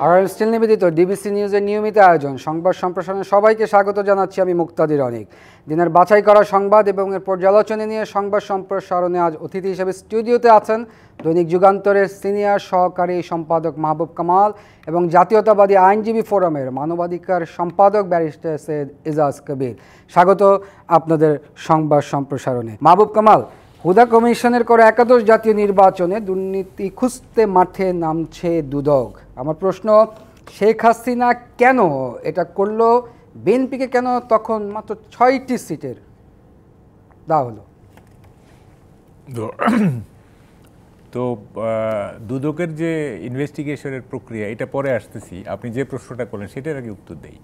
আর still নিবেদিত DBC নিউজের নিয়মিত আয়োজন সংবাদ সম্প্রসারণে সবাইকে স্বাগত জানাচ্ছি আমি মুক্তাদির অনেক। দিনের বাছাই করা সংবাদ এবং এর পর্যালোচনা নিয়ে সংবাদ সম্প্রসারণে আজ অতিথি হিসেবে স্টুডিওতে আছেন দৈনিক যুগান্তরের সিনিয়র সহকারী সম্পাদক মাহবুব কামাল এবং জাতীয়তাবাদী আইনজীবী ফোরামের মানবাধিকার সম্পাদক ব্যারিস্টার সৈয়দ এজাজ কবির। স্বাগত আপনাদের সংবাদ সম্প্রসারণে। মাহবুব কামাল, হুদা কমিশনের করে একাদশ জাতীয় নির্বাচনে দুর্নীতি খুঁজতে মাঠে নামছে দুদক। আমার প্রশ্ন, শেখ হাসিনা কেন এটা করলো? বিএনপিকে কেন তখন মাত্র ৬টি সিটের দেওয়া হলো? তো দুদকের যে ইনভেস্টিগেশনের প্রক্রিয়া, এটা পরে আসতেছি। আপনি যে প্রশ্নটা করলেন সেটার আগে উত্তর দেই।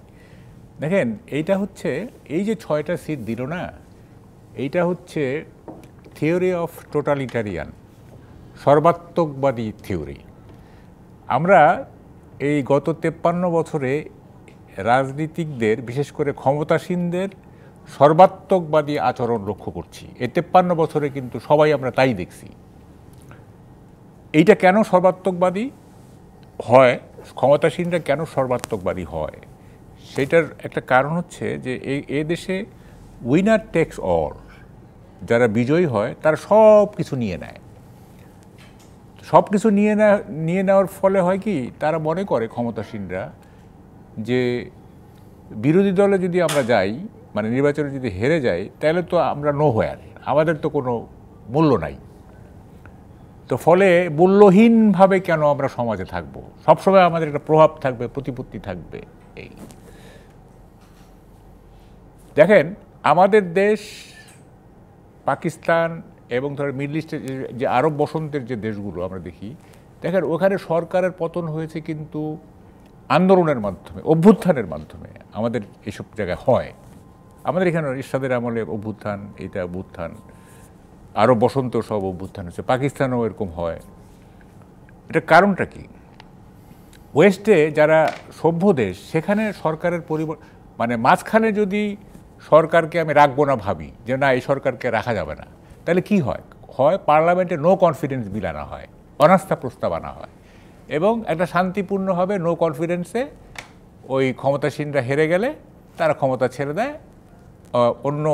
দেখেন, এইটা হচ্ছে, এই যে ৬টা সিট দিল না, এইটা হচ্ছে থিওরি অফ টোটালিটারিয়ান, সর্বাত্মকবাদী থিওরি। আমরা এই গত ৫৩ বছরে রাজনীতিকদের, বিশেষ করে ক্ষমতাসীনদের সর্বাত্মকবাদী আচরণ লক্ষ্য করছি। এই ৫৩ বছরে কিন্তু সবাই আমরা তাই দেখছি। এইটা কেন সর্বাত্মকবাদী হয়, ক্ষমতাসীনরা কেন সর্বাত্মকবাদী হয়, সেটার একটা কারণ হচ্ছে যে এই দেশে উইনার টেক্স অল। যারা বিজয়ী হয় তারা সব কিছু নিয়ে নেয়। সব কিছু নিয়ে নেওয়ার ফলে হয় কি, তারা মনে করে ক্ষমতাসীনরা যে বিরোধী দলে যদি আমরা যাই, মানে নির্বাচনে যদি হেরে যাই, তাহলে তো আমরা নো হোয়ার, আমাদের তো কোনো মূল্য নাই। তো ফলে মূল্যহীনভাবে কেন আমরা সমাজে থাকব, সবসময় আমাদের একটা প্রভাব থাকবে, প্রতিপত্তি থাকবে। এই দেখেন, আমাদের দেশ পাকিস্তান এবং ধরেন মিডল ইস্টের যে আরব বসন্তের যে দেশগুলো আমরা দেখি, দেখেন ওখানে সরকারের পতন হয়েছে কিন্তু আন্দোলনের মাধ্যমে, অভ্যুত্থানের মাধ্যমে। আমাদের এসব জায়গায় হয়, আমাদের এখানে এরশাদের আমলে অভ্যুত্থান, এইটা অভ্যুত্থান, আরব বসন্ত সব অভ্যুত্থান হচ্ছে, পাকিস্তানেও এরকম হয়। এটার কারণটা কি? ওয়েস্টে যারা সভ্য দেশ, সেখানে সরকারের মানে মাঝখানে যদি সরকারকে আমি রাখবো না, ভাবি যে না এই সরকারকে রাখা যাবে না, তাহলে কি হয়? পার্লামেন্টে নো কনফিডেন্স বিল আনা হয়, অনাস্থা প্রস্তাব আনা হয়, এবং একটা শান্তিপূর্ণভাবে নো কনফিডেন্সে ওই ক্ষমতাসীনরা হেরে গেলে তারা ক্ষমতা ছেড়ে দেয়, অন্য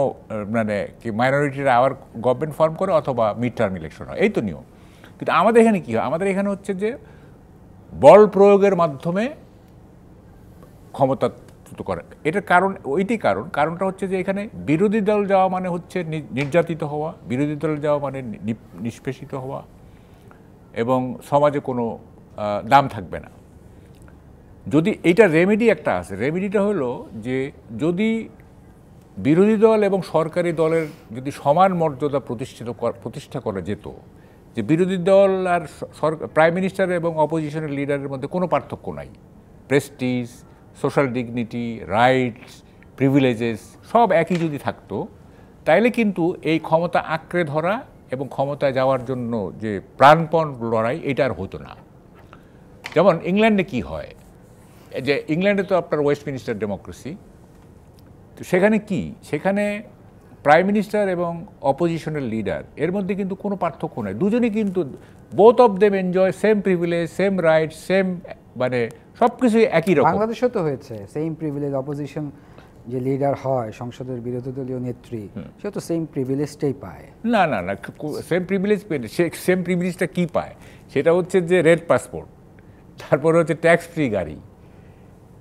মানে কি মাইনরিটিরা আবার গভর্নমেন্ট ফর্ম করে, অথবা মিড টার্ম ইলেকশন হয়। এই তো নিয়ম। কিন্তু আমাদের এখানে কী হয়? আমাদের এখানে হচ্ছে যে বল প্রয়োগের মাধ্যমে ক্ষমতা করে। এটার কারণ কারণটা হচ্ছে যে এখানে বিরোধী দল যাওয়া মানে হচ্ছে নির্যাতিত হওয়া, বিরোধী দল যাওয়া মানে নিষ্পেষিত হওয়া, এবং সমাজে কোনো দাম থাকবে না। যদি এইটা রেমেডি একটা আছে, রেমেডিটা হলো যে যদি বিরোধী দল এবং সরকারি দলের যদি সমান মর্যাদা প্রতিষ্ঠা করা যেত, যে বিরোধী দল আর প্রাইম মিনিস্টার এবং অপোজিশনের লিডারের মধ্যে কোনো পার্থক্য নাই, Prestige, social dignity, rights, privileges সব একই যদি থাকতো, তাইলে কিন্তু এই ক্ষমতা আঁকড়ে ধরা এবং ক্ষমতায় যাওয়ার জন্য যে প্রাণপণ লড়াই, এটা আর হতো না। যেমন ইংল্যান্ডে কি হয়, যে ইংল্যান্ডে তো আপনার ওয়েস্টমিনিস্টার ডেমোক্রেসি, তো সেখানে কি, সেখানে প্রাইম মিনিস্টার এবং অপোজিশনের লিডার এর মধ্যে কিন্তু কোনো পার্থক্য নেই। দুজনেই কিন্তু both of them enjoy same privilege, same right, same, মানে সব কিছুই একই রকম। বাংলাদেশেও তো হয়েছে সেম প্রিভিলেজ। অপোজিশন যে লিডার হয়, সংসদের বিরোধী দলীয় নেত্রী, সে তো সেম প্রিভিলেজটাই পায়। না, সেম প্রিভিলেজ সেম প্রিভিলেজটা কী পায়? সেটা হচ্ছে যে রেড পাসপোর্ট, তারপরে হচ্ছে ট্যাক্স ফ্রি গাড়ি,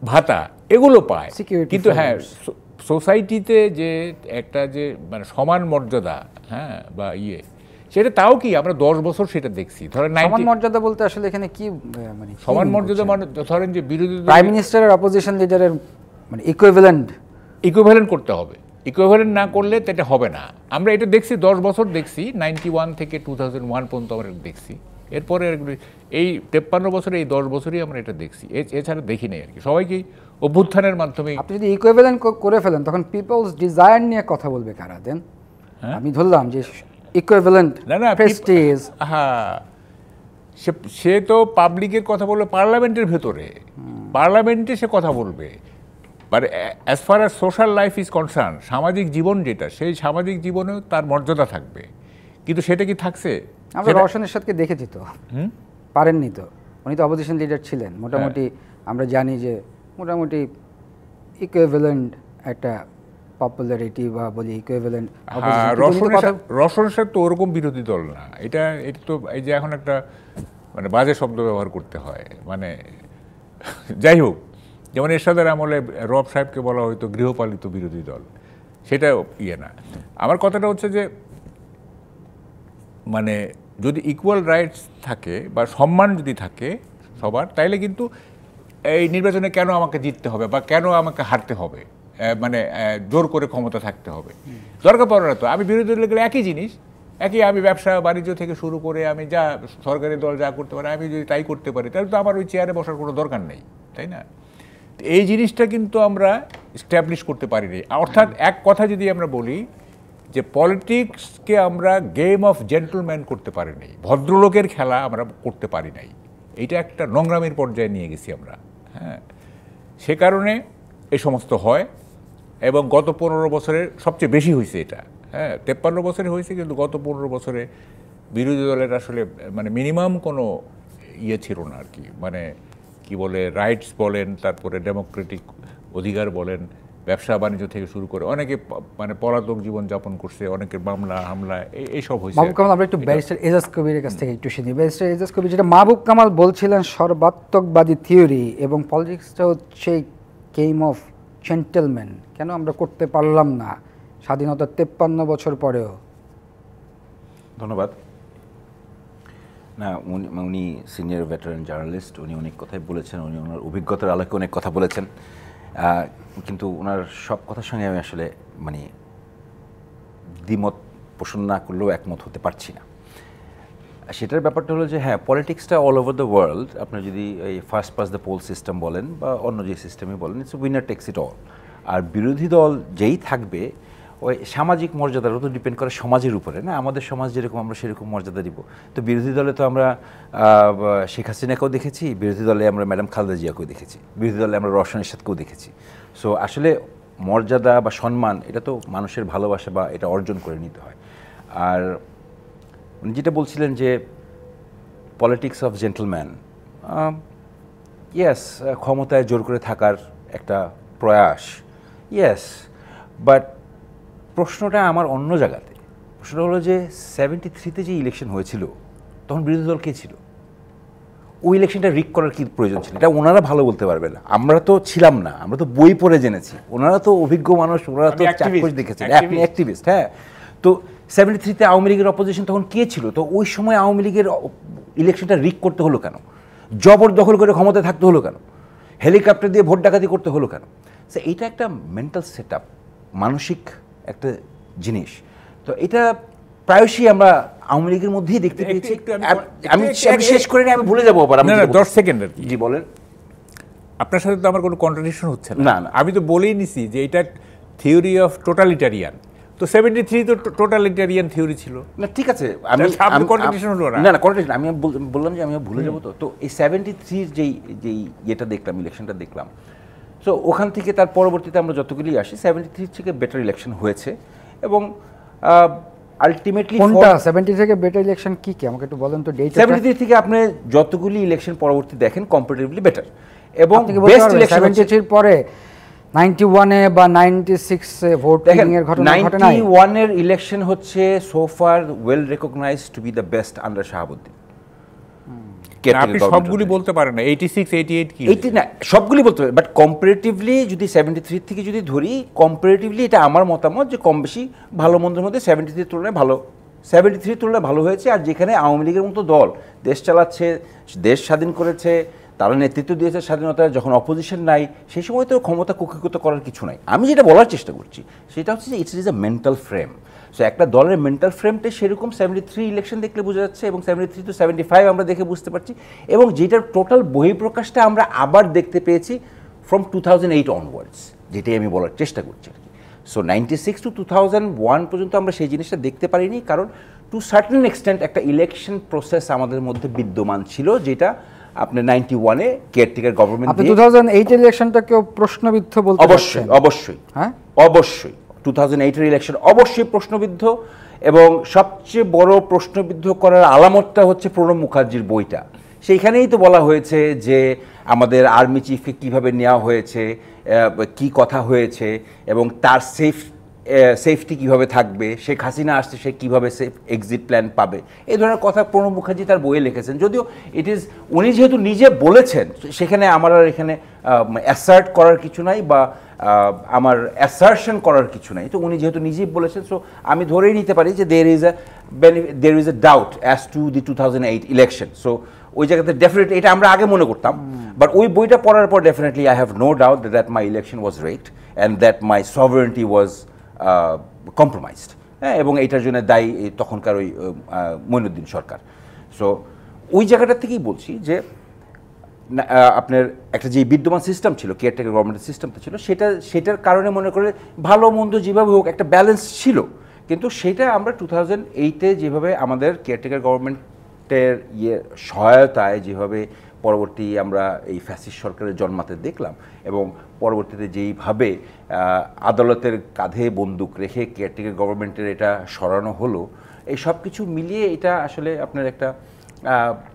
ভাতা, এগুলো পায়। কিন্তু হ্যাঁ, সোসাইটিতে যে একটা যে মানে সমান মর্যাদা, হ্যাঁ, বা সেটা তাও কি আমরা 10 বছর সেটা দেখছি। ধরেন সমান মর্যাদা বলতে আসলে এখানে কি মানে সমান মর্যাদা? মানে ধরেন যে বিরোধী প্রাইম মিনিস্টারের অপোজিশন লিডারের মানে ইকুইভ্যালেন্ট করতে হবে। ইকুইভ্যালেন্ট না করলে তো এটা হবে না। আমরা এটা দেখছি 10 বছর দেখছি, 91 থেকে 2001 পর্যন্ত আমরা দেখছি। এরপরে এই 53 বছরে, এই 10 বছরই আমরা এটা দেখছি, এছাড়া দেখি নাই আর কি। সবাইকে অভ্যুত্থানের মাধ্যমে। আপনি যদি ইকুইভ্যালেন্ট করে ফেলেন, তখন পিপলস ডিজায়ার নিয়ে কথা বলবে কারা দেন? আমি ধরলাম যে ইকুইভ্যালেন্ট প্রেস্টিজ, হ্যাঁ, সে তো পাবলিকের কথা বলবে পার্লামেন্টের ভেতরে, পার্লামেন্টে সে কথা বলবে। But as far as social life is concern, সামাজিক জীবন যেটা, সেই সামাজিক জীবনেও তার মর্যাদা থাকবে। কিন্তু সেটা কি থাকছে? আমরা রওশন এরশাদকে দেখেছি তো, পারেননি তো। উনি তো অপোজিশন লিডার ছিলেন, মোটামুটি আমরা জানি যে মোটামুটি ইকুইভ্যালেন্ট একটা পপুলারিটি বা বলি ইকুইভ্যালেন্ট রসন সাহেব তো ওরকম বিরোধী দল না, এটা তো এই যে এখন একটা মানে বাজে শব্দ ব্যবহার করতে হয়, মানে যাই হোক, যেমন এরশাদের আমলে রব সাহেবকে বলা হয়তো গৃহপালিত বিরোধী দল, সেটা ইয়ে না। আমার কথাটা হচ্ছে যে মানে যদি ইকুয়াল রাইটস থাকে বা সম্মান যদি থাকে সবার, তাইলে কিন্তু এই নির্বাচনে কেন আমাকে জিততে হবে বা কেন আমাকে হারতে হবে, মানে জোর করে ক্ষমতা থাকতে হবে, দরকার পড়ে না তো। আমি বিরোধী দলে গেলে একই জিনিস, একই, আমি ব্যবসা বাণিজ্য থেকে শুরু করে আমি যা সরকারি দল যা করতে পারে আমি যদি তাই করতে পারি, তাহলে তো আমার ওই চেয়ারে বসার কোনো দরকার নেই, তাই না? এই জিনিসটা কিন্তু আমরা স্ট্যাবলিশ করতে পারিনি। অর্থাৎ এক কথা যদি আমরা বলি যে পলিটিক্সকে আমরা গেম অফ জেন্টলম্যান করতে পারি নাই, ভদ্রলোকের খেলা আমরা করতে পারি নাই, এইটা একটা নোংরামির পর্যায়ে নিয়ে গেছি আমরা। হ্যাঁ, সে কারণে এই সমস্ত হয়, এবং গত 15 বছরে সবচেয়ে বেশি হয়েছে এটা। হ্যাঁ, 53 বছরে হয়েছে, কিন্তু গত 15 বছরে বিরোধী দলের আসলে মানে মিনিমাম কোনো ইয়ে ছিল না আর কি, মানে কি বলে রাইটস বলেন, তারপরে ডেমোক্রেটিক অধিকার বলেন, ব্যবসা বাণিজ্য থেকে শুরু করে অনেকে মানে পলাতক জীবনযাপন করছে, অনেকের মামলা হামলা এইসব হয়েছে। মাহবুব কামাল, আমরা একটু ব্যারিস্টার এজাজ কবিরের কাছ থেকে একটু শুনি। ব্যারিস্টার এজাজ কবির, যেটা মাহবুব কামাল বলছিলেন সর্বাত্মকবাদী থিওরি এবং পলিটিক্সটা হচ্ছে গেম অফ জেন্টলম্যান, কেন আমরা করতে পারলাম না স্বাধীনতার 53 বছর পরেও? ধন্যবাদ। না, উনি সিনিয়র ভেটারান জার্নালিস্ট, উনি অনেক কথাই বলেছেন, উনি ওনার অভিজ্ঞতার আলোকে অনেক কথা বলেছেন, কিন্তু ওনার সব কথার সঙ্গে আমি আসলে মানে দ্বিমত পোষণ না করলেও একমত হতে পারছি না। সেটার ব্যাপারটা হলো যে হ্যাঁ, পলিটিক্সটা অল ওভার দ্য ওয়ার্ল্ড, আপনি যদি এই first past the poll system বলেন বা অন্য যে সিস্টেমে বলেন, it's winner takes it all. আর বিরোধী দল যেই থাকবে ওই সামাজিক মর্যাদারও তো ডিপেন্ড করে সমাজের উপরে, না? আমাদের সমাজ যেরকম আমরা সেরকম মর্যাদা দিব। তো বিরোধী দলে তো আমরা শেখ হাসিনাকেও দেখেছি, বিরোধী দলে আমরা ম্যাডাম খালেদা জিয়াকেও দেখেছি, বিরোধী দলে আমরা রওশন এরশাদকেও দেখেছি। সো আসলে মর্যাদা বা সম্মান এটা তো মানুষের ভালোবাসা বা এটা অর্জন করে নিতে হয়। আর যেটা বলছিলেন যে পলিটিক্স অফ জেন্টলম্যান, ইয়েস, ক্ষমতায় জোর করে থাকার একটা প্রয়াস, ইয়েস, বাট প্রশ্নটা আমার অন্য জায়গাতে। প্রশ্নটা হলো যে 73-তে যে ইলেকশন হয়েছিল তখন বিরোধী দল কে ছিল? ওই ইলেকশনটা রিগ করার কি প্রয়োজন ছিল? এটা ওনারা ভালো বলতে পারবে না, আমরা তো ছিলাম না, আমরা তো বই পড়ে জেনেছি, ওনারা তো অভিজ্ঞ মানুষ, ওনারা তো চাক্ষুষ দেখেছেন, আপনি অ্যাক্টিভিস্ট। হ্যাঁ, তো 73-তে আওয়ামী লীগের অপোজিশন তখন কে ছিল? তো ওই সময় আওয়ামী লীগের ইলেকশনটা রিগ করতে হলো কেন? জবরদখল করে ক্ষমতায় থাকতে হলো কেন? হেলিকপ্টার দিয়ে ভোট ডাকাতি করতে হলো কেন? সো এইটা একটা মেন্টাল সেট আপ, মানসিক একটা জিনিস। তো এটা প্রায়শই আমরা আওয়ামী লীগের মধ্যেই দেখতে পেয়েছি। আমি শেষ করে নিয়ে আমি ভুলে যাবো আবার। 10 সেকেন্ড আর কি। জি বলেন। আপনার সাথে তো আমার কোনো কন্ট্রাডিকশন হচ্ছে না। না, আমি তো বলেই নিছি যে এটা থিওরি অফ টোটালিটারিয়ান। তো 73 তো টোটালিটারিয়ান থিওরি ছিল না? ঠিক আছে, আমি কন্ট্রাডিকশন হলো না। না, কন্ট্রাডিকশন আমি বললাম যে আমি ভুলে যাবো। তো এই 73 যেই ইয়েটা দেখলাম, ইলেকশনটা দেখলাম, সো ওখান থেকে তার পরবর্তীতে আমরা যতগুলি আসি 73 থেকে বেটার ইলেকশন হয়েছে। এবং আলটিমেটলি কোনটা 70 থেকে বেটার ইলেকশন কি কি আমাকে একটু বলেন তো। 73 থেকে আপনি যতগুলি ইলেকশন পরবর্তী দেখেন কম্পারেটিভলি বেটার। এবং বেস্ট ইলেকশন 73 এর পরে 91 এ বা 96 এ ভোটিং এর ঘটনা ঘটে নাই। 91 এর ইলেকশন হচ্ছে so far well recognised to be the best under Shahabuddin. আপনি সবগুলি বলতে পারেন না, 86 88 কি? 80 না, সবগুলি বলতে পারেন, বাট কম্পারেটিভলি যদি 73 থেকে যদি ধরি, কম্পারেটিভলি এটা আমার মতামত যে কম বেশি ভালো মন্দের মধ্যে 73 তুলনায় ভালো, 73 তুলনায় ভালো হয়েছে। আর যেখানে আওয়ামী লীগের মতো দল দেশ চালাচ্ছে, দেশ স্বাধীন করেছে, তারা নেতৃত্ব দিয়েছে স্বাধীনতার, যখন অপোজিশন নাই সেই সময় তো ক্ষমতা কুক্ষিগত করার কিছু নাই। আমি যেটা বলার চেষ্টা করছি সেটা হচ্ছে যে it's is a mental frame. So একটা দলের মেন্টাল ফ্রেমটা সেরকম 73 ইলেকশন দেখলে বোঝা যাচ্ছে, এবং 73 to 75 আমরা দেখে বুঝতে পারছি, এবং যেটার টোটাল বহিঃপ্রকাশটা আমরা আবার দেখতে পেয়েছি ফ্রম 2008 অনওয়ার্ডস, যেটাই আমি বলার চেষ্টা করছি আর কি। সো 96 to 2001 পর্যন্ত আমরা সেই জিনিসটা দেখতে পারিনি, কারণ টু সার্টেন এক্সটেন্ট একটা ইলেকশন প্রসেস আমাদের মধ্যে বিদ্যমান ছিল, যেটা আপনি 91 এ কেয়ারটেকার গভর্নমেন্ট আপনি 2008 এর ইলেকশনটাকেও প্রশ্নবিদ্ধ বলতে অবশ্যই অবশ্যই হ্যাঁ অবশ্যই 2008 এর ইলেকশন অবশ্যই প্রশ্নবিদ্ধ, এবং সবচেয়ে বড় প্রশ্নবিদ্ধ করার আলামতটা হচ্ছে প্রণব মুখার্জির বইটা। সেইখানেই তো বলা হয়েছে যে আমাদের আর্মি চিফকে কীভাবে নেওয়া হয়েছে, কি কথা হয়েছে, এবং তার সেফটি কিভাবে থাকবে, শেখ হাসিনা আসছে সে কীভাবে সেফ এক্সিট প্ল্যান পাবে, এই ধরনের কথা প্রণব মুখার্জি তার বইয়ে লিখেছেন। যদিও উনি যেহেতু নিজে বলেছেন, সেখানে আমার আর এখানে অ্যাসার্ট করার কিছু নাই বা আমার অ্যাসারশন করার কিছু নাই। তো উনি যেহেতু নিজেই বলেছেন, সো আমি ধরেই নিতে পারি যে there is a doubt as to the 2008 election. So ওই জায়গাতে ডেফিনেটলি এটা আমরা আগে মনে করতাম, বাট ওই বইটা পড়ার পর definitely I have no doubt that my election was rigged and that my sovereignty was compromised. হ্যাঁ, এবং এইটার জন্য দায়ী তখনকার ওই মঈনুদ্দিন সরকার। সো ওই জায়গাটা থেকেই বলছি যে আপনার একটা যে বিদ্যমান সিস্টেম ছিল, কেয়ারটেকার গভর্নমেন্টের সিস্টেমটা ছিল, সেটার কারণে মনে করে ভালো মন্দ যেভাবে হোক একটা ব্যালেন্স ছিল। কিন্তু সেটা আমরা 2008-এ যেভাবে আমাদের কেয়ারটেকার গভর্নমেন্টের সহায়তায় যেভাবে পরবর্তী আমরা এই ফ্যাসিস্ট সরকারের জন্মাতে দেখলাম, এবং পরবর্তীতে যেইভাবে আদালতের কাঁধে বন্দুক রেখে কেয়ারটেকার গভর্নমেন্টের এটা সরানো হলো, এই সব কিছু মিলিয়ে এটা আসলে আপনার একটা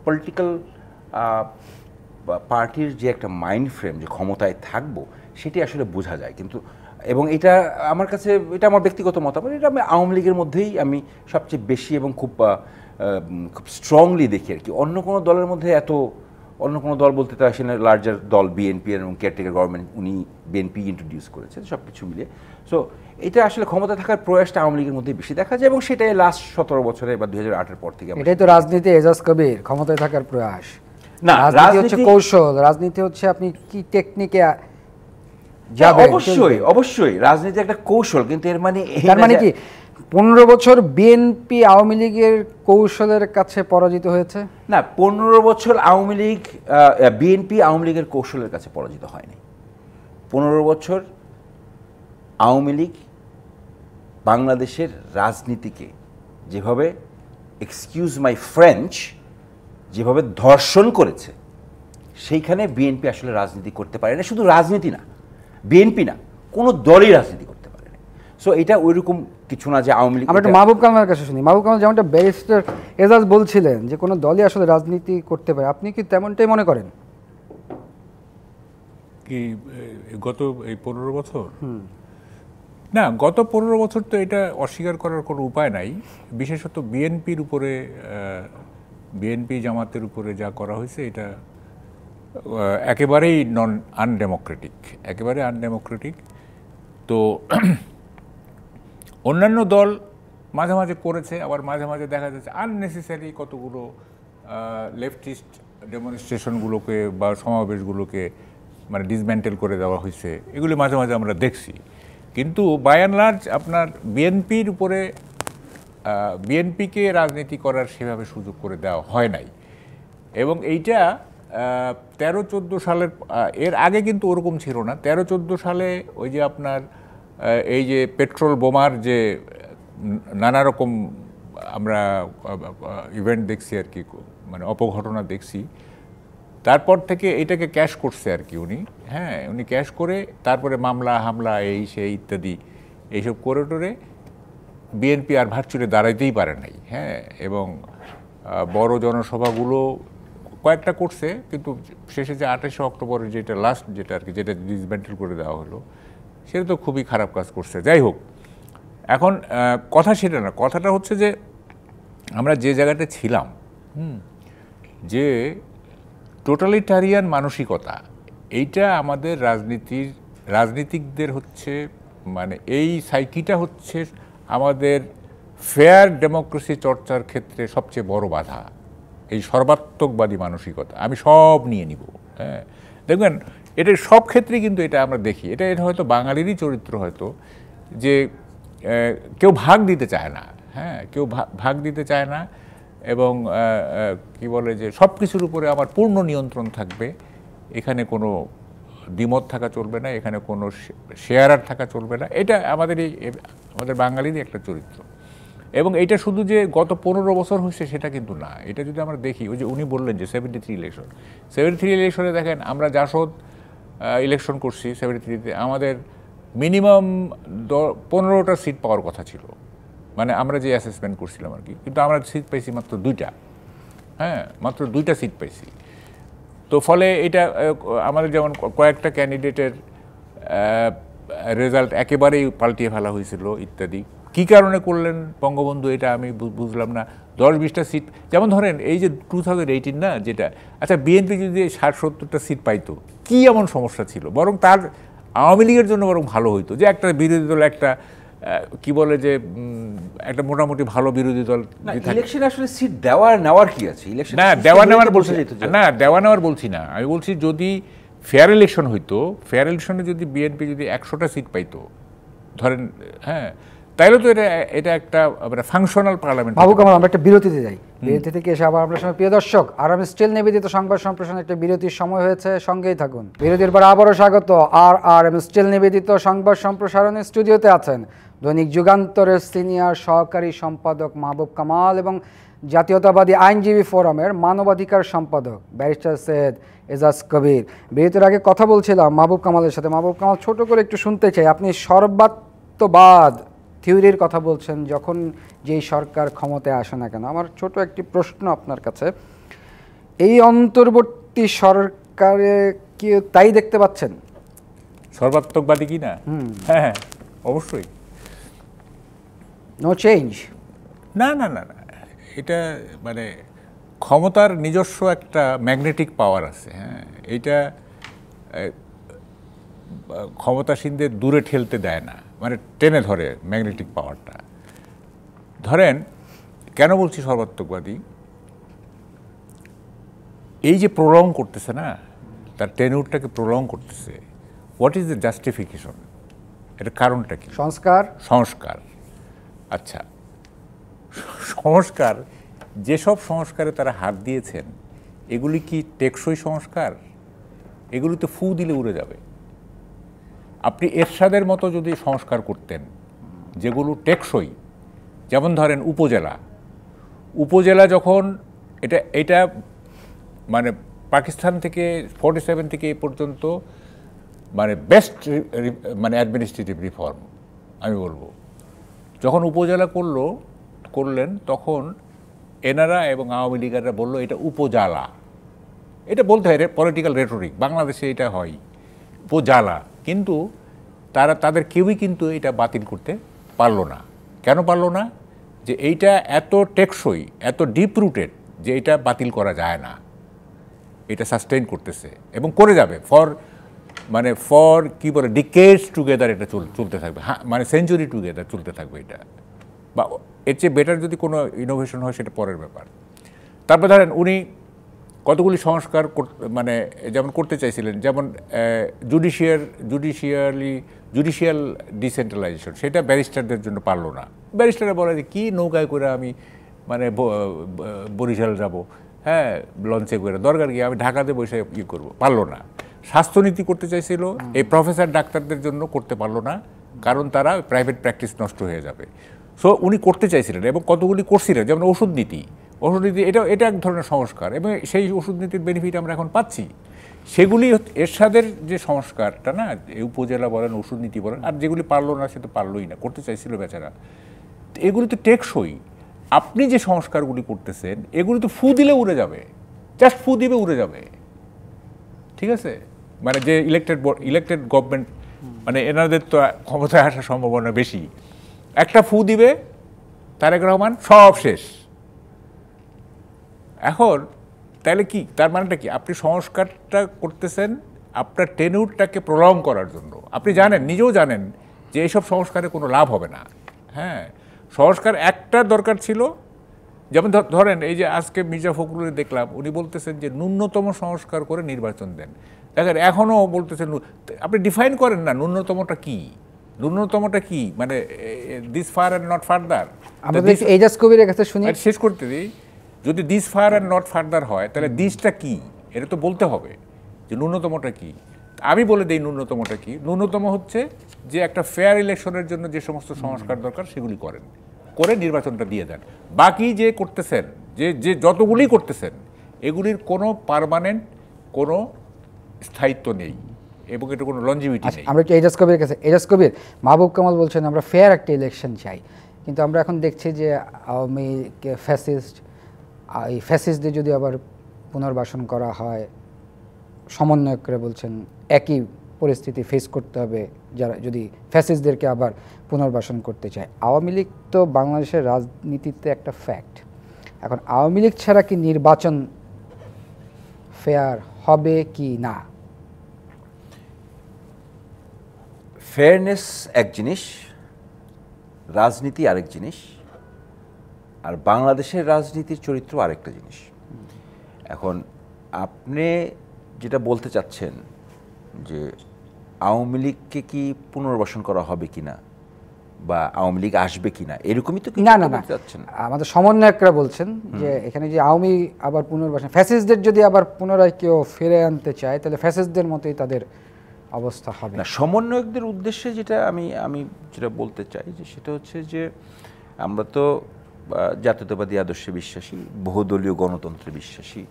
পলিটিক্যাল পার্টির যে একটা মাইন্ড ফ্রেম, যে ক্ষমতায় থাকবো, সেটি আসলে বোঝা যায়। কিন্তু এবং এটা আমার কাছে, এটা আমার ব্যক্তিগত মতামত, এটা আমি আওয়ামী লীগের মধ্যেই আমি সবচেয়ে বেশি এবং খুব স্ট্রংলি দেখি আর কি। অন্য কোনো দলের মধ্যে অন্য কোনো দল বলতে তো আসলে লার্জার দল বিএনপি এবং কেয়ারটেকার গভর্নমেন্ট উনি বিএনপি ইন্ট্রোডিউস করেছে সব কিছু মিলিয়ে। সো এটা আসলে ক্ষমতা থাকার প্রয়াসটা আওয়ামী লীগের মধ্যে বেশি দেখা যায়, এবং সেটাই লাস্ট 17 বছরে বা 2008-এর পর থেকে। এটাই তো রাজনীতি, এজাজ কবির, ক্ষমতায় থাকার প্রয়াস। না, রাজনীতি হচ্ছে কৌশল, রাজনীতি হচ্ছে আপনি কি টেকনিকে যাবেন। অবশ্যই রাজনীতি একটা কৌশল, কিন্তু এর মানে কি 15 বছর বিএনপি আওয়ামী লীগের কৌশলের কাছে পরাজিত হয়েছে? না, 15 বছর আওয়ামী লীগ বিএনপি আওয়ামী লীগের কৌশলের কাছে পরাজিত হয়নি। 15 বছর আওয়ামী লীগ বাংলাদেশের রাজনীতিকে যেভাবে, এক্সকিউজ মাই ফ্রেঞ্চ, যেভাবে ধর্ষণ করেছে, সেইখানে বিএনপি আসলে রাজনীতি করতে পারে না। শুধু রাজনীতি না, বিএনপি না, কোনো দলই রাজনীতি করতে পারে না। সো এটা ওইরকম কিছু না যে আওয়ামী লীগ। আমরা একটু মাহবুব কামালের কাছে শুনি। মাহবুব কামাল যেমনটা ব্যারিস্টার এজাজ বলছিলেন যে কোনো দলই আসলে রাজনীতি করতে পারে, আপনি কি তেমনটাই মনে করেন? কি গত এই 15 বছর? না, গত 15 বছর তো এটা অস্বীকার করার কোনো উপায় নাই। বিশেষত বিএনপির উপরে, বিএনপি জামাতের উপরে যা করা হয়েছে, এটা একেবারেই আনডেমোক্রেটিক। তো অন্যান্য দল মাঝে মাঝে করেছে, আবার মাঝে মাঝে দেখা যাচ্ছে আননেসেসারি কতগুলো লেফটিস্ট ডেমনস্ট্রেশনগুলোকে বা সমাবেশগুলোকে মানে ডিসমেন্টেল করে দেওয়া হয়েছে, এগুলি মাঝে মাঝে আমরা দেখছি। কিন্তু বাই অ্যান্ড লার্জ আপনার বিএনপিকে রাজনীতি করার সেভাবে সুযোগ করে দেওয়া হয় নাই। এবং এইটা 13-14 সালের, এর আগে কিন্তু ওরকম ছিল না। 13-14 সালে ওই যে আপনার এই যে পেট্রোল বোমার যে নানা রকম আমরা ইভেন্ট দেখছি আর কি, মানে অপঘটনা দেখছি, তারপর থেকে এটাকে ক্যাশ করছে আর কি উনি। হ্যাঁ, উনি ক্যাশ করে তারপরে মামলা হামলা এই সেই ইত্যাদি এইসব করে টোরে বিএনপি আর ভার্চুয়ালি দাঁড়াইতেই পারে নাই। হ্যাঁ, এবং বড় জনসভাগুলো কয়েকটা করছে, কিন্তু শেষে যে 28 অক্টোবরের যেটা লাস্ট, যেটা আর কি, যেটা ডিসমেন্টেল করে দেওয়া হলো, সেটা তো খুবই খারাপ কাজ করছে। যাই হোক, এখন কথা সেটা না, কথাটা হচ্ছে যে আমরা যে জায়গাটা ছিলাম, যে টোটালিটারিয়ান মানসিকতা, এইটা আমাদের রাজনীতিকদের হচ্ছে, মানে এই সাইকিটা হচ্ছে আমাদের ফেয়ার ডেমোক্রেসি চর্চার ক্ষেত্রে সবচেয়ে বড় বাধা। এই সর্বাত্মকবাদী মানসিকতা, আমি সব নিয়ে নিব। হ্যাঁ, দেখবেন এটা সব ক্ষেত্রেই কিন্তু এটা আমরা দেখি। এটা হয়তো বাঙালিরই চরিত্র, হয়তো যে কেউ ভাগ দিতে চায় না। হ্যাঁ, কেউ ভাগ দিতে চায় না, এবং কি বলে যে সব কিছুর উপরে আমার পূর্ণ নিয়ন্ত্রণ থাকবে, এখানে কোনো দ্বিমত থাকা চলবে না, এখানে কোনো শেয়ারার থাকা চলবে না। এটা আমাদের বাঙালিরই একটা চরিত্র। এবং এটা শুধু যে গত 15 বছর হচ্ছে সেটা কিন্তু না। এটা যদি আমরা দেখি, ওই যে উনি বললেন যে 73 ইলেকশনে দেখেন, আমরা জাসদ ইলেকশন করছি 73-তে, আমাদের মিনিমাম 15টা সিট পাওয়ার কথা ছিল, মানে আমরা যে অ্যাসেসমেন্ট করছিলাম আর কি, কিন্তু আমরা সিট পাইছি মাত্র 2টা। হ্যাঁ, মাত্র 2টা সিট পাইছি। তো ফলে এটা আমাদের যেমন কয়েকটা ক্যান্ডিডেটের রেজাল্ট একেবারেই পাল্টিয়ে ফেলা হয়েছিল ইত্যাদি। কী কারণে করলেন বঙ্গবন্ধু এটা আমি বুঝলাম না। 10-20টা সিট যেমন ধরেন এই যে 2018 না যেটা, আচ্ছা বিএনপি যদি 60-70টা সিট পাইতো কী এমন সমস্যা ছিল? বরং তার আওয়ামী লীগের জন্য বরং ভালো হইতো যে একটা বিরোধী দল একটা কি বলে যে একটা মোটামুটি ভালো বিরোধী দল। ইলেকশনে আসলে সিট দেওয়ার নেওয়ার কি আছে? ইলেকশন না দেওয়া নেওয়ার বলছি না, দেওয়া নেওয়ার বলছি না, আমি বলছি যদি ফেয়ার ইলেকশন হইতো, ফেয়ার ইলেকশনে যদি বিএনপি যদি 100টা সিট পাইতো ধরেন, হ্যাঁ, তাইলে তো এটা একটা মানে ফাংশনাল পার্লামেন্ট। বাবু কামাল, আমরা একটা বিরতিতে যাই, বিরতি থেকে এসে আবার আপনার সঙ্গে প্রিয় দর্শক আর আমি স্টিল নিবেদিত সংবাদ সম্প্রসারণ একটা বিরতির সময় হয়েছে, সঙ্গেই থাকুন। বিরতির পর আবারও স্বাগত। আর এম স্টিল নিবেদিত সংবাদ সম্প্রসারণের স্টুডিওতে আছেন দৈনিক যুগান্তরের সিনিয়র সহকারী সম্পাদক মাহবুব কামাল এবং জাতীয়তাবাদী আইনজীবী ফোরামের মানবাধিকার সম্পাদক ব্যারিস্টার সৈয়দ এজাজ কবির। বিরতির আগে কথা বলছিলাম মাহবুব কামালের সাথে। মাহবুব কামাল, ছোট করে একটু শুনতে চাই, আপনি সর্বাত্মবাদ থিওরির কথা বলছেন যখন যেই সরকার ক্ষমতায় আসে না কেন। আমার ছোট একটি প্রশ্ন আপনার কাছে, এই অন্তর্বর্তী সরকারে কি তাই দেখতে পাচ্ছেন? সর্বাত্মকবাদী কি না? হ্যাঁ, অবশ্যই। No change? না না না না, এটা মানে ক্ষমতার নিজস্ব একটা ম্যাগনেটিক পাওয়ার আছে। হ্যাঁ, এইটা ক্ষমতাসীনদের দূরে ঠেলতে দেয় না, মানে টেনে ধরে ম্যাগনেটিক পাওয়ারটা। ধরেন কেন বলছি সর্বাত্মকবাদী, এই যে প্রলং করতেছে না, তার টেনিউরটাকে প্রলং করতেছে, হোয়াট ইজ দ্য জাস্টিফিকেশন? এটার কারণটা কি? সংস্কার। সংস্কার। আচ্ছা, সংস্কার, যেসব সংস্কারে তারা হাত দিয়েছেন এগুলি কি টেকসই সংস্কার? এগুলি তো ফু দিলে উড়ে যাবে। আপনি এরশাদের মতো যদি সংস্কার করতেন যেগুলো টেকসই, যেমন ধরেন উপজেলা যখন এটা মানে পাকিস্তান থেকে 47 থেকে এ পর্যন্ত মানে বেস্ট মানে অ্যাডমিনিস্ট্রেটিভ রিফর্ম আমি বলবো। যখন উপজেলা করলেন তখন এনারা এবং আওয়ামী লীগাররা বললো এটা উপজেলা। এটা বলতে হয় পলিটিক্যাল রেটরিক, বাংলাদেশে এটা হয় উপজেলা, কিন্তু তাদের কেউই কিন্তু এটা বাতিল করতে পারলো না। কেন পারলো না? যে এইটা এত টেকসই, এত ডিপ রুটেড যে এটা বাতিল করা যায় না, এটা সাস্টেইন করতেছে এবং করে যাবে ফর কি বলে ডিকেডস টুগেদার, এটা চলতে থাকবে, হ্যাঁ, মানে সেঞ্চুরি টুগেদার চলতে থাকবে এটা। বা এর চেয়ে বেটার যদি কোনো ইনোভেশন হয় সেটা পরের ব্যাপার। তারপর ধরেন উনি কতগুলি সংস্কার মানে যেমন করতে চাইছিলেন, যেমন জুডিশিয়াল ডিসেন্ট্রালাইজেশন, সেটা ব্যারিস্টারদের জন্য পারলো না। ব্যারিস্টাররা বলে যে কী নৌকায় করে আমি মানে বরিশাল যাব, হ্যাঁ, লঞ্চে করে, দরকার কি আমি ঢাকাতে বসে করবো, পারলো না। স্বাস্থ্যনীতি করতে চাইছিল, এই প্রফেসর ডাক্তারদের জন্য করতে পারলো না, কারণ তারা প্রাইভেট প্র্যাকটিস নষ্ট হয়ে যাবে। সো উনি করতে চাইছিলেন এবং কতগুলি করছিলেন, যেমন ওষুধ নীতি, এটা এক ধরনের সংস্কার এবং সেই ওষুধ নীতির বেনিফিট আমরা এখন পাচ্ছি। সেগুলি এরশাদের যে সংস্কারটা না, এই উপজেলা বলেন, ওষুধ নীতি বলেন, আর যেগুলি পারলো না সে তো পারলোই না, করতে চাইছিল বেচারা। এগুলি তো টেকসই। আপনি যে সংস্কারগুলি করতেছেন এগুলি তো ফু দিলে উড়ে যাবে, জাস্ট ফু দিবে উড়ে যাবে, ঠিক আছে? মানে যে ইলেক্টেড গভর্নমেন্ট, মানে এনাদের তো ক্ষমতায় আসার সম্ভাবনা বেশি, একটা ফু দিবে তারেক রহমান, সব শেষ। এখন তাহলে কি তার মানেটা কি? আপনি সংস্কারটা করতেছেন আপনার টেনিউরটাকে প্রলং করার জন্য। আপনি জানেন, নিজেও জানেন যে এইসব সংস্কারে কোনো লাভ হবে না। হ্যাঁ, সংস্কার একটা দরকার ছিল, যেমন ধরেন এই যে আজকে মির্জা ফখরুল দেখলাম, উনি বলতেছেন যে ন্যূনতম সংস্কার করে নির্বাচন দেন। দেখেন এখনও বলতেছেন, আপনি ডিফাইন করেন না ন্যূনতমটা কি, ন্যূনতমটা কি, মানে this fur and not further. Ejaz কবিরের কাছে শুনি, শেষ করতে দিই। যদি this fur and not further হয় তাহলে দিসটা কি এটা তো বলতে হবে যে ন্যূনতমটা কি। আমি বলে দিই ন্যূনতমটা কি। ন্যূনতম হচ্ছে যে একটা ফেয়ার ইলেকশনের জন্য যে সমস্ত সংস্কার দরকার সেগুলি করে নির্বাচনটা দিয়ে দেন। বাকি যে করতেছেন, যে যতগুলি করতেছেন, এগুলির কোনো পার্মানেন্ট কোনো স্থায়িত্ব নেই এবং এটা কোনো লঞ্জিভিটি নেই। আমরা একটু এজাজ কবিরের কাছে। এজাজ কবির, মাহবুব কামাল বলছেন আমরা ফেয়ার একটা ইলেকশন চাই, কিন্তু আমরা এখন দেখছি যে আওয়ামী ফ্যাসিস্টদের যদি আবার পুনর্বাসন করা হয় সমন্বয়করা বলছেন একই পরিস্থিতি ফেস করতে হবে যারা যদি ফ্যাসিস্টদেরকে আবার পুনর্বাসন করতে চায়। আওয়ামী লীগ তো বাংলাদেশের রাজনীতিতে একটা ফ্যাক্ট। এখন আওয়ামী লীগ ছাড়া কি নির্বাচন ফেয়ার হবে কি না? ফেয়ারনেস এক জিনিস, রাজনীতি আরেক জিনিস, আর বাংলাদেশের রাজনীতির চরিত্র আরেকটা জিনিস। এখন আপনি যেটা বলতে চাচ্ছেন যে আওয়ামী লীগকে কি পুনর্বাসন করা হবে কিনা বা আওয়ামী লীগ আসবে কিনা, এরকমই তো না না না, আমাদের সমন্বয়করা বলছেন যে এখানে যে আওয়ামী আবার পুনর্বাসন, ফ্যাসিস্টদের যদি আবার পুনরায় কেউ ফিরে আনতে চায় তাহলে ফ্যাসিস্টদের মতোই তাদের অবস্থা হবে না। সমন্বয়কদের উদ্দেশ্যে যেটা আমি যেটা বলতে চাই যে সেটা হচ্ছে যে আমরা তো জাতীয়তাবাদী আদর্শে বিশ্বাসী, বহুদলীয় গণতন্ত্রে বিশ্বাসী।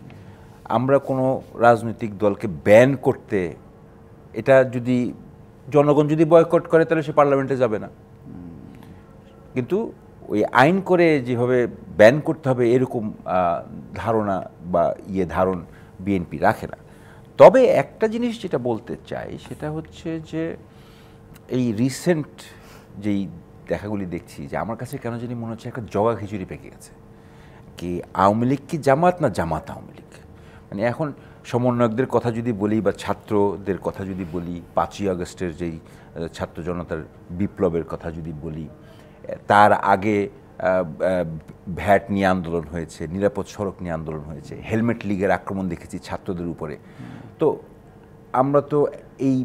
আমরা কোনো রাজনৈতিক দলকে ব্যান করতে, এটা যদি জনগণ যদি বয়কট করে তাহলে সে পার্লামেন্টে যাবে না, কিন্তু ওই আইন করে যেভাবে ব্যান করতে হবে এরকম ধারণা বা ধারণ বিএনপি রাখে না। তবে একটা জিনিস যেটা বলতে চাই সেটা হচ্ছে যে এই রিসেন্ট যেই দেখাগুলি দেখছি, যে আমার কাছে কেন জানি মনে হচ্ছে একটা জগা খিচুড়ি পেকে গেছে, কি আওয়ামী লীগ কি জামাত না জামাত আওয়ামী লীগ। মানে এখন সমন্বয়কদের কথা যদি বলি বা ছাত্রদের কথা যদি বলি, 5ই আগস্টের যেই ছাত্র জনতার বিপ্লবের কথা যদি বলি, তার আগে ভ্যাট নিয়ে আন্দোলন হয়েছে, নিরাপদ সড়ক নিয়ে আন্দোলন হয়েছে, হেলমেট লীগের আক্রমণ দেখেছি ছাত্রদের উপরে। তো আমরা তো এই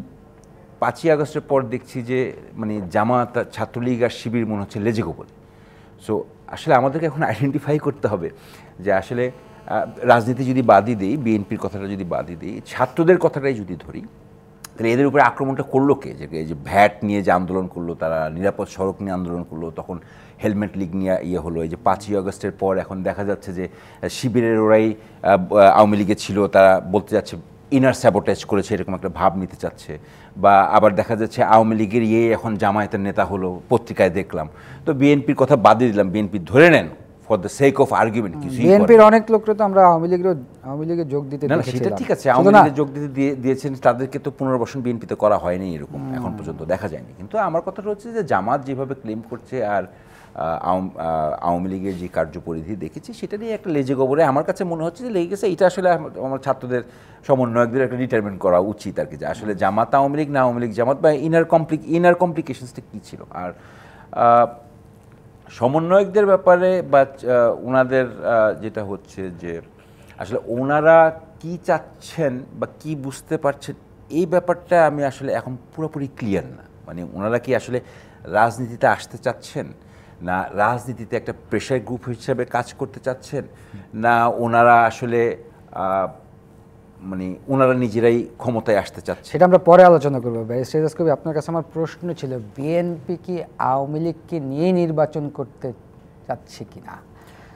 5ই আগস্টের পর দেখছি যে মানে জামাত, ছাত্রলীগ আর শিবির মনে হচ্ছে লেজে গোবরে। সো আসলে আমাদেরকে এখন আইডেন্টিফাই করতে হবে যে আসলে রাজনীতি যদি বাদই দিই, বিএনপির কথাটা যদি বাদই দিই, ছাত্রদের কথাটাই যদি ধরি, তাহলে এদের উপরে আক্রমণটা করলো কে? যে এই যে ভ্যাট নিয়ে যে আন্দোলন করলো, তারা নিরাপদ সড়ক নিয়ে আন্দোলন করলো, তখন হেলমেট লীগ নিয়ে হলো। এই যে 5ই আগস্টের পর এখন দেখা যাচ্ছে যে শিবিরের ওরাই আওয়ামী লীগে ছিল, তারা বলতে যাচ্ছে ইনার স্যাবোটেজ করেছে, এরকম একটা ভাব নিতে চাচ্ছে। বা আবার দেখা যাচ্ছে আওয়ামী লীগের এখন জামায়াতের নেতা হলো, পত্রিকায় দেখলাম। তো বিএনপির কথা বাদই দিলাম, বিএনপি ধরে নেন for the sake of argument, বিএনপির অনেক লোককে তো আমরা আওয়ামী লীগে যোগ দিতে না, সেটা ঠিক আছে, আওয়ামী লীগে যোগ দিতে দিয়েছেন, তাদেরকে তো পুনর্বাসন বিএনপিতে করা হয়নি, এরকম এখন পর্যন্ত দেখা যায়নি। কিন্তু আমার কথাটা হচ্ছে যে জামাত যেভাবে ক্লেম করছে আর আওয়ামী লীগের যে কার্যপরিধি দেখেছি সেটা নিয়ে একটা লেজে গোবরে আমার কাছে মনে হচ্ছে যে লেগে গেছে। এটা আসলে আমার ছাত্রদের সমন্বয়কদের একটা ডিটারমিন করা উচিত আর কি, যে আসলে জামাত আওয়ামী লীগ না আওয়ামী লীগ জামাত, বা ইনার কমপ্লিকেশনসটা কী ছিল। আর সমন্বয়কদের ব্যাপারে বা ওনাদের যেটা হচ্ছে যে আসলে ওনারা কি চাচ্ছেন বা কি বুঝতে পারছেন, এই ব্যাপারটা আমি আসলে এখন পুরোপুরি ক্লিয়ার না। মানে ওনারা কি আসলে রাজনীতিতে আসতে চাচ্ছেন, না রাজনীতিতে একটা প্রেশার গ্রুপ হিসেবে কাজ করতে চাচ্ছেন, না ওনারা আসলে মানে ওনারা নিজেরাই ক্ষমতায় আসতে চাচ্ছে? সেটা আমরা পরে আলোচনা করবো। ব্যারিস্টার কবি, আপনার কাছে আমার প্রশ্ন ছিল, বিএনপি কি আওয়ামী লীগকে নিয়ে নির্বাচন করতে চাচ্ছে কিনা?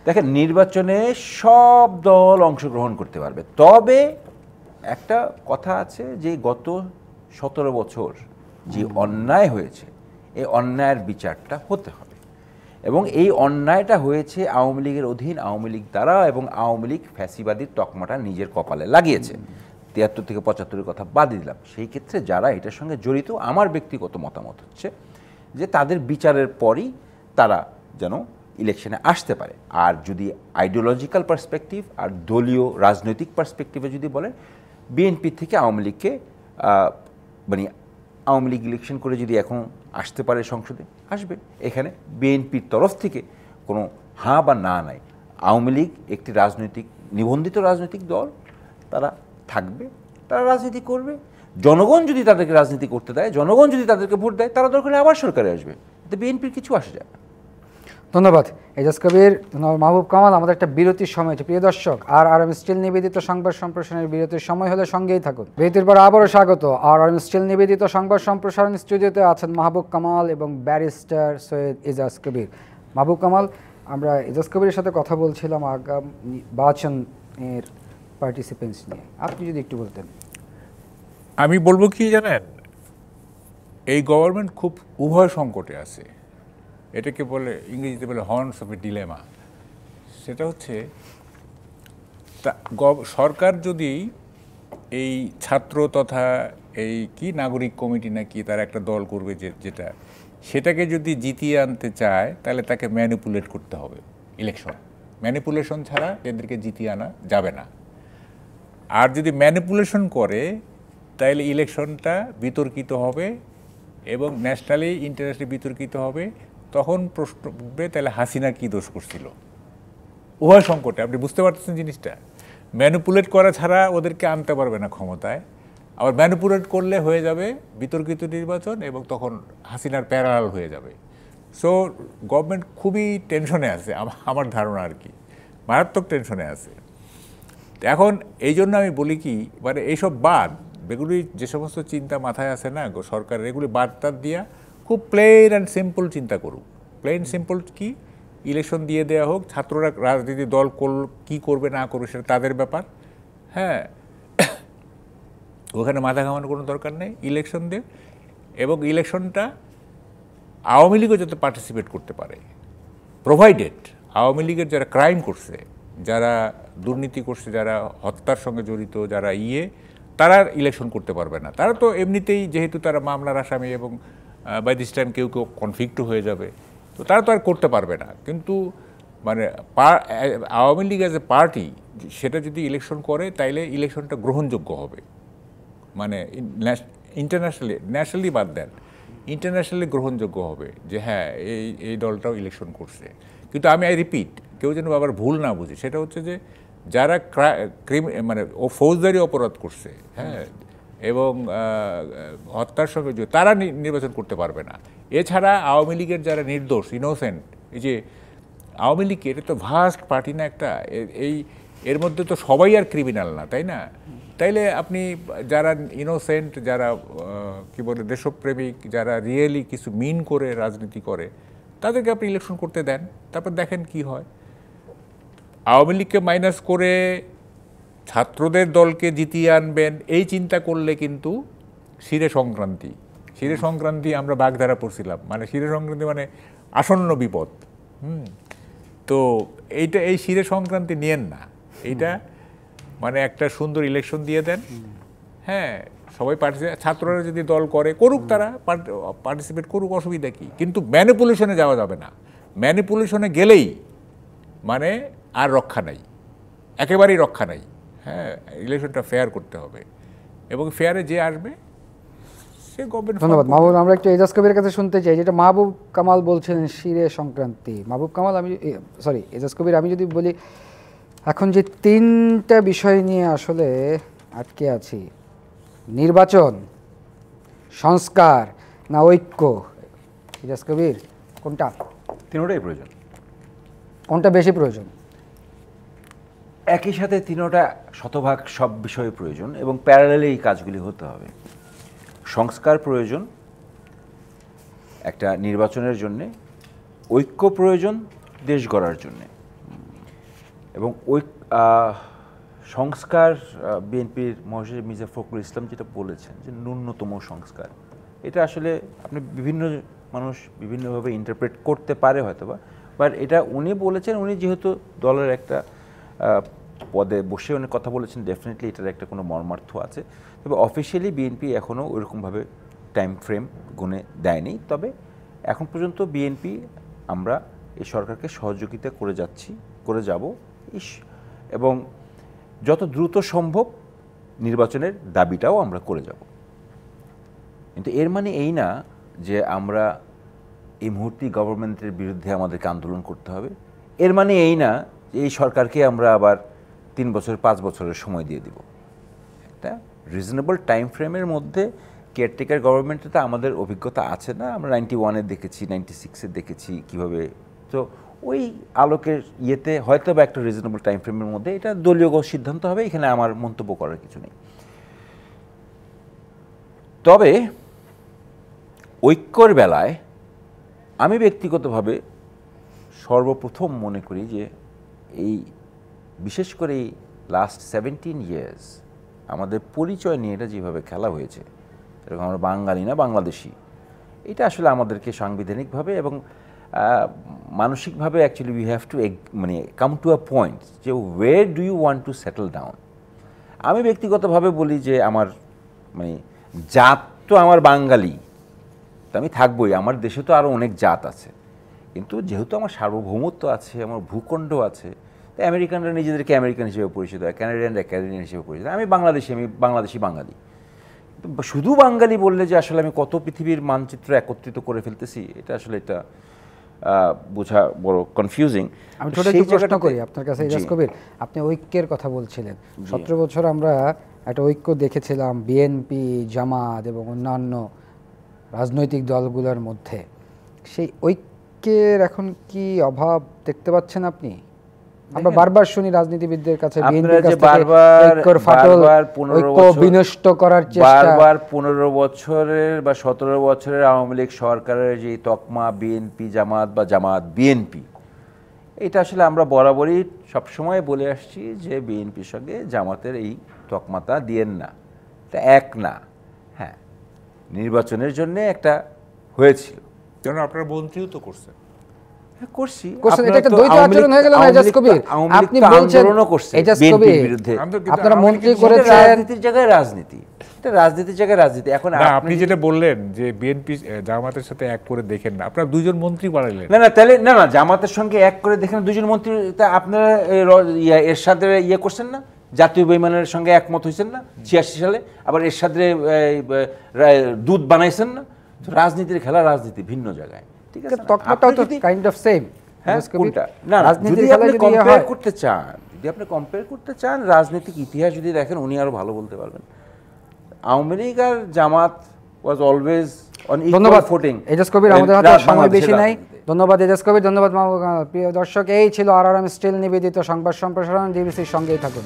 দেখেন, নির্বাচনে সব দল অংশগ্রহণ করতে পারবে, তবে একটা কথা আছে যে গত 17 বছর যে অন্যায় হয়েছে, এই অন্যায়ের বিচারটা হতে হবে। এবং এই অন্যায়টা হয়েছে আওয়ামী লীগের অধীন, আওয়ামী লীগ দ্বারা, এবং আওয়ামী লীগ ফ্যাসিবাদীর তকমাটা নিজের কপালে লাগিয়েছে। 73 থেকে 75-এর কথা বাদ দিলাম। সেই ক্ষেত্রে যারা এটার সঙ্গে জড়িত, আমার ব্যক্তিগত মতামত হচ্ছে যে তাদের বিচারের পরই তারা যেন ইলেকশনে আসতে পারে। আর যদি আইডিওলজিক্যাল পার্সপেক্টিভ আর দলীয় রাজনৈতিক পার্সপেক্টিভে যদি বলেন, বিএনপি থেকে আওয়ামী লীগকে মানে আওয়ামী লীগ ইলেকশন করে যদি এখন আসতে পারে সংসদে, আসবে। এখানে বিএনপির তরফ থেকে কোনো হাঁ বা না নাই। আওয়ামী লীগ একটি নিবন্ধিত রাজনৈতিক দল, তারা থাকবে, তারা রাজনীতি করবে। জনগণ যদি তাদেরকে রাজনীতি করতে দেয়, জনগণ যদি তাদেরকে ভোট দেয়, তারা দরকার আবার সরকারে আসবে। এতে বিএনপির কিছু আসে যায় না। ধন্যবাদ এজাজ কবির, ধন্যবাদ মাহবুব কামাল। আমাদের একটা বিরতির সময় আছে প্রিয় দর্শক। আর স্টিল নিবেদিত সংবাদ সম্প্রসারণের বিরতির সময় হলে সঙ্গেই থাকুন। বিরতির পর আবারও স্বাগত। আর স্টিল নিবেদিত সংবাদ সম্প্রসারণ স্টুডিওতে আছেন মাহবুব কামাল এবং ব্যারিস্টার সৈয়দ এজাজ কবির। মাহবুব কামাল, আমরা এজাজ কবিরের সাথে কথা বলছিলাম আগামী নির্বাচনের পার্টিসিপেন্টস নিয়ে, আপনি যদি একটু বলতেন। আমি বলবো কি জানেন, এই গভর্নমেন্ট খুব উভয় সংকটে আছে। এটাকে বলে, ইংরেজিতে বলে হর্নস অফ এ ডিলেমা। সেটা হচ্ছে সরকার যদি এই ছাত্র তথা এই কি নাগরিক কমিটি নাকি তার একটা দল করবে যেটা সেটাকে যদি জিতিয়ে আনতে চায় তাহলে তাকে ম্যানিপুলেট করতে হবে ইলেকশন। ম্যানিপুলেশন ছাড়া এদেরকে জিতিয়ে আনা যাবে না। আর যদি ম্যানিপুলেশন করে তাহলে ইলেকশনটা বিতর্কিত হবে এবং ন্যাশনালি ইন্টারন্যাশনালি বিতর্কিত হবে। তখন প্রশ্ন উঠবে তাহলে হাসিনা কি দোষ করছিল। উভয় সংকটে আপনি বুঝতে পারতেছেন জিনিসটা। ম্যানিপুলেট করা ছাড়া ওদেরকে আনতে পারবে না ক্ষমতায়, আবার ম্যানিপুলেট করলে হয়ে যাবে বিতর্কিত নির্বাচন এবং তখন হাসিনার প্যারালাল হয়ে যাবে। সো গভর্নমেন্ট খুবই টেনশনে আছে আমার ধারণা আর কি, মারাত্মক টেনশনে আছে। এখন এই জন্য আমি বলি কি, মানে এইসব বাদ এগুলি যে সমস্ত চিন্তা মাথায় আছে না সরকারের, এগুলি বাদ টাদ দিয়া খুব প্লেন অ্যান্ড সিম্পল চিন্তা করুক। প্লেন সিম্পল কি, ইলেকশন দিয়ে দেওয়া হোক, ছাত্ররা রাজনীতি দল কী করবে না করবে সেটা তাদের ব্যাপার। হ্যাঁ, ওখানে মাথা ঘামানোর কোনো দরকার নেই। ইলেকশন দিয়ে, এবং ইলেকশনটা আওয়ামী লীগও যাতে পার্টিসিপেট করতে পারে, প্রোভাইডেড আওয়ামী লীগের যারা ক্রাইম করছে, যারা দুর্নীতি করছে, যারা হত্যার সঙ্গে জড়িত, যারা তারা ইলেকশন করতে পারবে না। তারা তো এমনিতেই যেহেতু তারা মামলার আসামি এবং বাই দিস টাইম কেউ কেউ কনফ্লিক্টও হয়ে যাবে, তো তারা তো আর করতে পারবে না। কিন্তু মানে Awami League as a party সেটা যদি ইলেকশন করে তাইলে ইলেকশনটা গ্রহণযোগ্য হবে। মানে ইন্টারন্যাশনালি, ন্যাশনালি বাদ দেন, ইন্টারন্যাশনালি গ্রহণযোগ্য হবে যে হ্যাঁ এই দলটাও ইলেকশন করছে। কিন্তু আমি রিপিট, কেউ যেন আবার ভুল না বুঝে, সেটা হচ্ছে যে যারা মানে ফৌজদারি অপরাধ করছে, হ্যাঁ, এবং হত্যার সঙ্গে তারা নির্বাচন করতে পারবে না। এছাড়া আওয়ামী লীগের যারা নির্দোষ, ইনোসেন্ট, এই যে আওয়ামী লীগ এটা তো ভাস্ট পার্টি না একটা, এর মধ্যে তো সবাই আর ক্রিমিনাল না, তাই না? তাইলে আপনি যারা ইনোসেন্ট, যারা কি বলে দেশপ্রেমিক, যারা রিয়েলি কিছু মিন করে রাজনীতি করে, তাদেরকে আপনি ইলেকশন করতে দেন, তারপর দেখেন কি হয়। আওয়ামী লীগকে মাইনাস করে ছাত্রদের দলকে জিতিয়ে আনবেন, এই চিন্তা করলে কিন্তু শিরে সংক্রান্তি আমরা বাগধারা পড়ছিলাম। মানে শিরে সংক্রান্তি মানে আসন্ন বিপদ। তো এই শিরে সংক্রান্তি নিয়েন না, এইটা মানে একটা সুন্দর ইলেকশন দিয়ে দেন। হ্যাঁ, সবাই ছাত্ররা যদি দল করুক, তারা পার্টিসিপেট করুক, অসুবিধা কি? কিন্তু ম্যানিপুলেশনে যাওয়া যাবে না। ম্যানিপুলেশনে গেলেই মানে আর রক্ষা নাই, একেবারেই রক্ষা নাই। হ্যাঁ, ইলেকশনটা ফেয়ার করতে হবে এবং ফেয়ারে যে আসবে সে গভর্নমেন্ট। ধন্যবাদ মাহবুব। আমরা একটু এজাজ কবিরের কাছে শুনতে চাই, যেটা মাহবুব কামাল বলছেন শিরে সংক্রান্তি। মাহবুব কামাল, এজাজ কবির, আমি যদি বলি এখন যে তিনটা বিষয় নিয়ে আসলে আটকে আছি, নির্বাচন, সংস্কার না ঐক্য, এজাজ কবির কোনটা? তিনোটাই প্রয়োজন। কোনটা বেশি প্রয়োজন? একই সাথে তিনোটা শতভাগ সব বিষয়ে প্রয়োজন এবং প্যারালালে এই কাজগুলি হতে হবে। সংস্কার প্রয়োজন একটা নির্বাচনের জন্যে, ঐক্য প্রয়োজন দেশ গড়ার জন্যে। এবং সংস্কার, বিএনপির মহাসচিব মির্জা ফখরুল ইসলাম যেটা বলেছেন যে ন্যূনতম সংস্কার, এটা আসলে আপনি বিভিন্ন মানুষ বিভিন্নভাবে ইন্টারপ্রেট করতে পারে হয়তোবা, বাট এটা উনি বলেছেন, উনি যেহেতু দলের একটা পদে বসে উনি কথা বলেছেন, ডেফিনেটলি এটার একটা কোনো মর্মার্থ আছে। তবে অফিসিয়ালি বিএনপি এখনও ওইরকমভাবে টাইম ফ্রেম গুনে দেয়নি। তবে এখন পর্যন্ত বিএনপি আমরা এই সরকারকে সহযোগিতা করে যাব এবং যত দ্রুত সম্ভব নির্বাচনের দাবিটাও আমরা করে যাব। কিন্তু এর মানে এই না যে আমরা এই মুহূর্তে গভর্নমেন্টের বিরুদ্ধে আমাদেরকে আন্দোলন করতে হবে। এর মানে এই না যে এই সরকারকে আমরা আবার 3 বছর 5 বছরের সময় দিয়ে দিব। একটা রিজনেবল টাইম ফ্রেমের মধ্যে কেয়ারটেকার গভর্নমেন্টে তো আমাদের অভিজ্ঞতা আছে না, আমরা 91-এ দেখেছি, 96-এ দেখেছি কীভাবে। তো ওই আলোকের ইয়েতে হয়তো বা একটা রিজনেবল টাইম ফ্রেমের মধ্যে এটা দলীয় সিদ্ধান্ত হবে, এখানে আমার মন্তব্য করার কিছু নেই। তবে ঐক্যর বেলায় আমি ব্যক্তিগতভাবে সর্বপ্রথম মনে করি যে এই বিশেষ করে এই লাস্ট 17 ইয়ার্স আমাদের পরিচয় নিয়ে এটা যেভাবে খেলা হয়েছে, এরকম আমরা বাঙালি না বাংলাদেশি, এটা আসলে আমাদেরকে সাংবিধানিকভাবে এবং মানসিকভাবে অ্যাকচুয়ালি উই হ্যাভ টু মানে কাম টু আ পয়েন্ট যে where do you want to settle down. আমি ব্যক্তিগতভাবে বলি যে আমার মানে জাত তো আমার বাঙালি, তো আমি থাকবোই, আমার দেশে তো আরও অনেক জাত আছে, কিন্তু যেহেতু আমার সার্বভৌমত্ব আছে, আমার ভূখণ্ড আছে, তো আমেরিকানরা নিজেদেরকে আমেরিকান হিসেবে পরিচিত হয়, ক্যানাডিয়ানরা ক্যানাডিয়ান হিসেবে পরিচিত, আমি বাংলাদেশি বাঙালি। শুধু বাঙালি বললে যে আসলে আমি কত পৃথিবীর মানচিত্র একত্রিত করে ফেলতেছি, এটা আসলে এটা বোঝা বড় কনফিউজিং। আমি ছোট একটু প্রশ্ন করি আপনার কাছে ইজাজ কবির, আপনি ঐক্যের কথা বলছিলেন, 17 বছর আমরা একটা ঐক্য দেখেছিলাম বিএনপি, জামাত এবং অন্যান্য রাজনৈতিক দলগুলোর মধ্যে। সেই ঐক্যের এখন কি অভাব দেখতে পাচ্ছেন আপনি? আমরা বারবার শুনি রাজনীতিবিদদের কাছে বিএনপির কাছ থেকে ঐক্যর ফাটল, ঐক্য বিনষ্ট করার চেষ্টা। বারবার 15 বছরের বা 17 বছরের আওয়ামী লীগ সরকারের যে তকমা বিএনপি জামাত বা জামাত বিএনপি, এটা আসলে আমরা বরাবরই সবসময় বলে আসছি যে বিএনপির সঙ্গে জামাতের এই তকমাতা দিয়েন না, এটা এক না। হ্যাঁ, নির্বাচনের জন্য একটা হয়েছিল, যেন আপনারা মন্ত্রীও তো করছেন। করছি, এটা একটা দ্বৈত আচরণ হয়ে গেল না এজাজ কবির? আপনি বলছেন এজাজ কবির আপনারা মন্ত্রী করেছেন, রাজনীতির জায়গায় রাজনীতি, এটা রাজনীতির জায়গায় রাজনীতি। এখন আপনি যেটা বললেন যে বিএনপি জামাতের সাথে এক করে দেখেন না, আপনারা দুইজন মন্ত্রী বাড়াইলেন। না তাহলে না জামাতের সঙ্গে এক করে দেখেন দুজন মন্ত্রী, তা আপনারা এর সাথে ইয়ে করছেন না, জাতীয় বেইমানের সঙ্গে একমত হয়েছেন না 86 সালে, আবার এর সাথে দুধ বানাইছেন না। রাজনীতির খেলা রাজনীতি ভিন্ন জায়গায়, ঠিক আছে? তকমাটাও তো কাইন্ড অফ সেম। কোনটা না, যদি আপনি কম্পেয়ার করতে চান, রাজনৈতিক ইতিহাস যদি দেখেন, উনি আরো ভালো বলতে পারবেন। আওয়ামী লীগ আর Jamaat was always on equal footing. Ejaz Kabir, আমাদের হাতে সময় বেশি নাই। ধন্যবাদ এজাজ কবির, ধন্যবাদ মাহবুব। প্রিয় দর্শক, এই ছিল RRM স্টিল নিবেদিত সংবাদ সম্প্রসারণ। ডিবিসির সঙ্গেই থাকুন।